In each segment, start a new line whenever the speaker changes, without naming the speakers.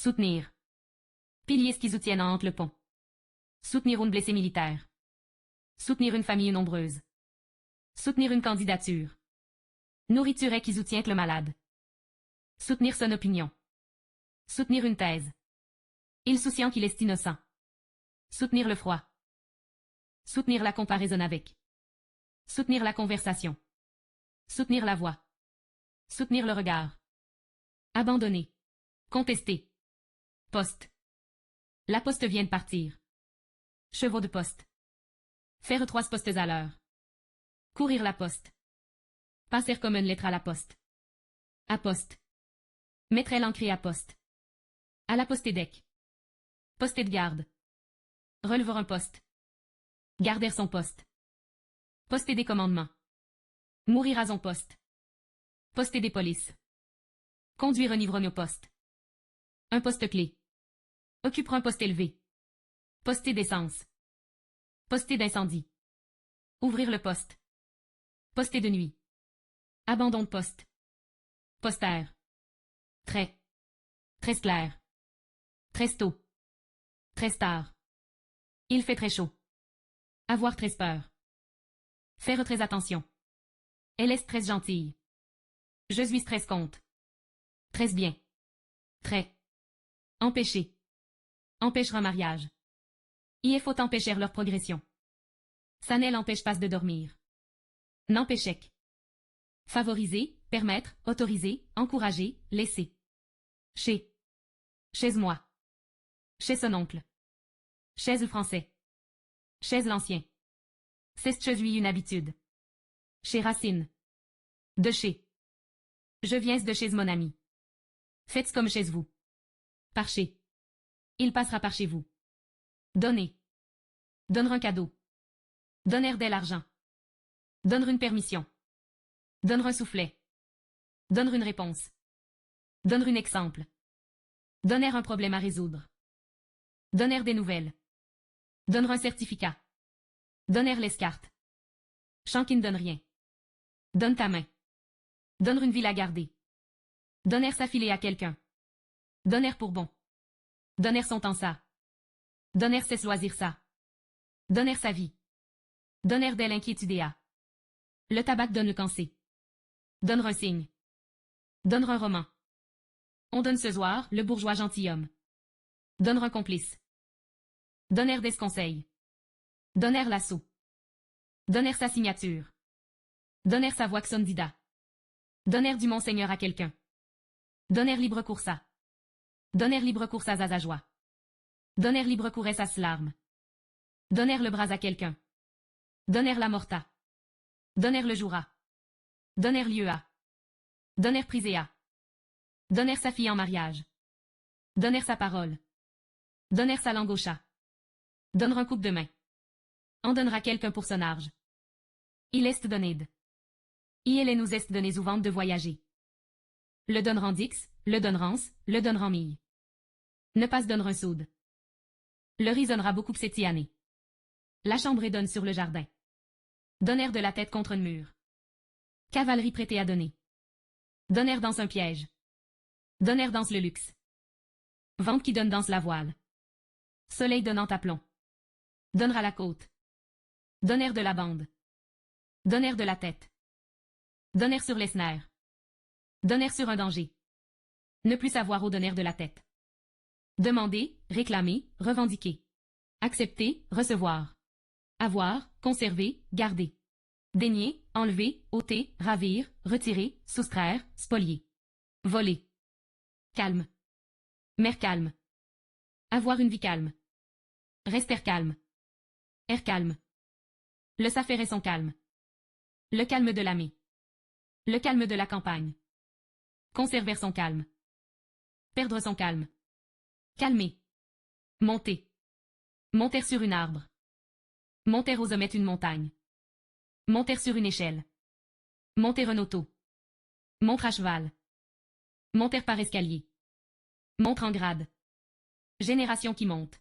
Soutenir. Piliers qui soutiennent entre le pont. Soutenir une blessée militaire. Soutenir une famille nombreuse. Soutenir une candidature. Nourriture qui soutient le malade. Soutenir son opinion. Soutenir une thèse. Il souciant qu'il est innocent. Soutenir le froid. Soutenir la comparaison avec. Soutenir la conversation. Soutenir la voix. Soutenir le regard. Abandonner. Contester. Poste. La poste vient de partir. Chevaux de poste. Faire 3 postes à l'heure. Courir la poste. Passer comme une lettre à la poste. À poste. Mettre l'ancré à poste. À la poste deck. Poster de garde. Relever un poste. Garder son poste. Poster des commandements. Mourir à son poste. Poster des polices. Conduire un ivrogne au poste. Un poste clé. Occuper un poste élevé. Poster d'essence. Poster d'incendie. Ouvrir le poste. Poster de nuit. Abandon de poste. Poster. Très. Très clair. Très tôt. Très tard. Il fait très chaud. Avoir très peur. Faire très attention. Elle est très gentille. Je suis très compte. Très bien. Très. Empêcher. Empêchera mariage. Il faut empêcher leur progression. Ça ne l'empêche pas de dormir. N'empêcher. Favoriser, permettre, autoriser, encourager, laisser. Chez. Chez moi. Chez son oncle. Chez le français. Chez l'ancien. C'est chez lui une habitude. Chez Racine. De chez. Je viens de chez mon ami. Faites comme chez vous. Par chez. Il passera par chez vous. Donner. Donner un cadeau. Donner de l'argent. Donner une permission. Donner un soufflet. Donner une réponse. Donner un exemple. Donner un problème à résoudre. Donner des nouvelles. Donner un certificat. Donner les cartes. Chant qui ne donne rien. Donne ta main. Donner une ville à garder. Donner sa filée à quelqu'un. Donner pour bon. Donner son temps ça. Donner ses loisirs ça. Donner sa vie. Donner de l'inquiétude à. Le tabac donne le cancer. Donner un signe. Donner un roman. On donne ce soir le bourgeois gentilhomme. Donner un complice. Donner des conseils. Donner l'assaut. Donner sa signature. Donner sa voix sondida. Donner du monseigneur à quelqu'un. Donner libre course à. Donner libre course à Zazajoie. Donner libre course à Slarme. Donner le bras à quelqu'un. Donner la morta. Donner le joura. Donner lieu à. Donner prisé à. Donner sa fille en mariage. Donner sa parole. Donner sa langue au chat. Donner un coup de main. En donnera quelqu'un pour son arge. Il est donné de. Il nous est donné souvent de voyager. Le donnerant dix, le donnerance, le donnerant mille. Ne pas se donner un soude. Le risonnera beaucoup cette année. La chambre est donne sur le jardin. Donner de la tête contre un mur. Cavalerie prêtée à donner. Donner dans un piège. Donner dans le luxe. Vente qui donne dans la voile. Soleil donnant à plomb. Donnera la côte. Donner de la bande. Donner de la tête. Donner sur les snares. Donner sur un danger. Ne plus savoir au donner de la tête. Demander, réclamer, revendiquer. Accepter, recevoir. Avoir, conserver, garder. Dénier, enlever, ôter, ravir, retirer, soustraire, spolier. Voler. Calme. Mère calme. Avoir une vie calme. Rester calme. Air calme. Le s'affairer son calme. Le calme de l'ami. Le calme de la campagne. Conserver son calme. Perdre son calme. Calmer. Monter. Monter sur un arbre. Monter aux hommettes une montagne. Monter sur une échelle. Monter un auto. Montre à cheval. Monter par escalier. Montre en grade. Génération qui monte.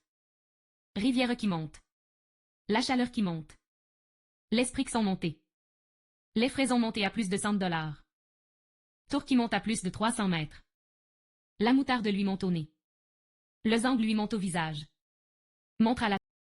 Rivière qui monte. La chaleur qui monte. L'esprit qui sont montés. Les fraises ont monté à plus de $100. Tour qui monte à plus de 300 mètres. La moutarde lui monte au nez. Le Zang lui monte au visage. Montre à la